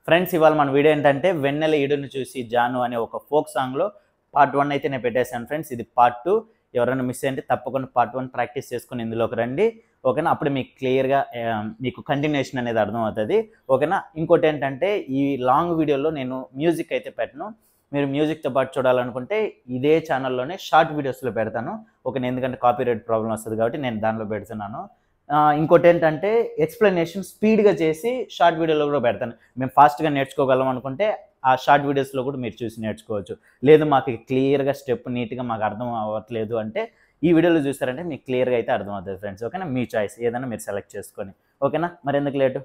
Friends ఇవాళ మన video ఏంటంటే వెన్నెల ఈడును చూసి జాను అనే ఒక ఫోక్ సాంగ్లో పార్ట్ 1 అయితే నేను పెట్టేశాను ఫ్రెండ్స్. ఇది పార్ట్ 2. ఎవరైనా మిస్ అయ్యంటే తప్పకుండా పార్ట్ 1 ప్రాక్టీస్ చేసుకుని ఇందులోకి రండి, ఓకేనా? అప్పుడు మీకు క్లియర్గా మీకు కంటిన్యూషన్ అనేది అర్థమవుతుంది, ఓకేనా? ఇంకోటి ఏంటంటే ఈ లాంగ్ వీడియోలో నేను మ్యూజిక్ అయితే పెట్టను. మీరు మ్యూజిక్తో పాటు చూడాలనుకుంటే ఇదే ఛానల్లోనే షార్ట్ వీడియోస్లో పెడతాను, ఓకేనా? ఎందుకంటే కాపీరైట్ ప్రాబ్లం వస్తుంది కాబట్టి నేను దానిలో పెడుతున్నాను. ఇంకోటి ఏంటంటే ఎక్స్ప్లెనేషన్ స్పీడ్గా చేసి షార్ట్ వీడియోలో కూడా పెడతాను. మేము ఫాస్ట్గా నేర్చుకోగలం అనుకుంటే ఆ షార్ట్ వీడియోస్లో కూడా మీరు చూసి నేర్చుకోవచ్చు. లేదు మాకు క్లియర్గా స్టెప్ నీట్గా మాకు అర్థం అవ్వట్లేదు అంటే ఈ వీడియోలో చూస్తారంటే మీకు క్లియర్గా అయితే అర్థమవుతుంది ఫ్రెండ్స్, ఓకేనా? మీ చాయిస్ ఏదైనా మీరు సెలెక్ట్ చేసుకొని, ఓకేనా? మరి ఎందుకు లేటు.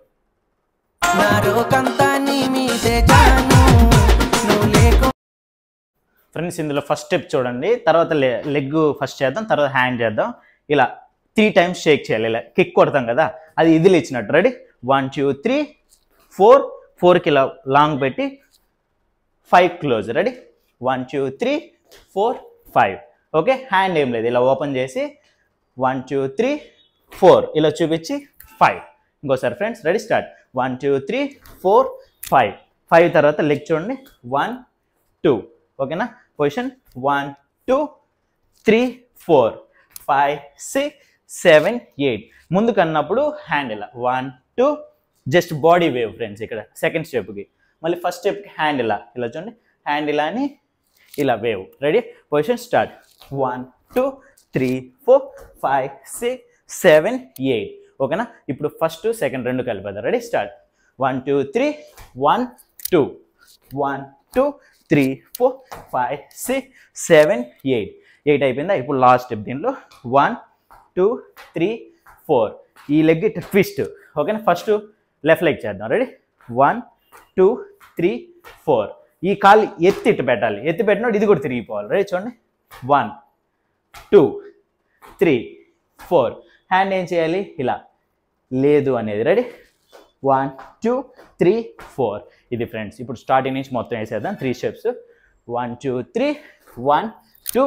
ఫ్రెండ్స్ ఇందులో ఫస్ట్ స్టెప్ చూడండి, తర్వాత లెగ్ ఫస్ట్ చేద్దాం, తర్వాత హ్యాండ్ చేద్దాం. ఇలా 3 times షేక్ చేయాలి, ఇలా కిక్ కొడతాం కదా, అది ఇదిలు ఇచ్చినట్టు. రెడీ? 1 2 3 4, 4కి ఇలా లాంగ్ పెట్టి 5 క్లోజ్. రెడీ? 1 2 3 4 5. ఓకే, హ్యాండ్ ఏం లేదు, ఇలా ఓపెన్ చేసి 1 2 3 4 ఇలా చూపించి 5. ఇంకోసారి ఫ్రెండ్స్, రెడీ? స్టార్ట్. 1 2 3 4 5. 5 తర్వాత లెగ్ చూడండి, 1 2, ఓకేనా? పొజిషన్ 1 2 3 4 5 6 7 8. ముందుకు అన్నప్పుడు హ్యాండ్ ఇలా 1 2, జస్ట్ బాడీ వేవ్ ఫ్రెండ్స్. ఇక్కడ సెకండ్ స్టెప్కి మళ్ళీ ఫస్ట్ స్టెప్కి హ్యాండ్ ఇలా చూడండి, హ్యాండ్ ఇలా అని ఇలా వేవ్. రెడీ? Position start. 1 2 3 4 5 6 7 8, ఓకేనా? ఇప్పుడు ఫస్ట్ సెకండ్ రెండు కలిపేద్దాం. రెడీ? స్టార్ట్. 1 2 3 1 2 1 2 3 4 5 6 7 8. 8 అయిపోయిందా? ఇప్పుడు లాస్ట్ స్టెప్. దీంట్లో 1 2 3 4. ఈ లెగ్ ట్విస్ట్, ఓకేనా? ఫస్ట్ లెఫ్ట్ లెగ్ చేద్దాం. రెడీ? 1 2 3 4. ఈ కాలు ఎత్తి ఇటు పెట్టాలి, ఎత్తి పెట్టినప్పుడు ఇది కూడా తిరిగిపోవాలి. రెడీ? చూడండి, 1 2 3 4. హ్యాండ్ ఏం చేయాలి? ఇలా లేదు అనేది. రెడీ? 1 2 3 4. ఇది ఫ్రెండ్స్. ఇప్పుడు స్టార్టింగ్ నుంచి మొత్తం వేసేద్దాం 3 స్టెప్స్. 1 2 3 1 2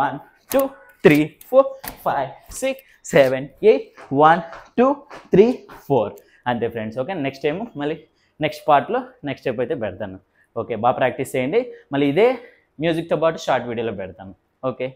1 2 3 4 5 6 7 8 1 2 3 4. అంతే ఫ్రెండ్స్, ఓకే? నెక్స్ట్ టైము మళ్ళీ నెక్స్ట్ పార్ట్లో నెక్స్ట్ స్టెప్ అయితే పెడతాను. ఓకే, బాగా ప్రాక్టీస్ చేయండి. మళ్ళీ ఇదే మ్యూజిక్తో పాటు షార్ట్ వీడియోలో పెడతాను. ఓకే.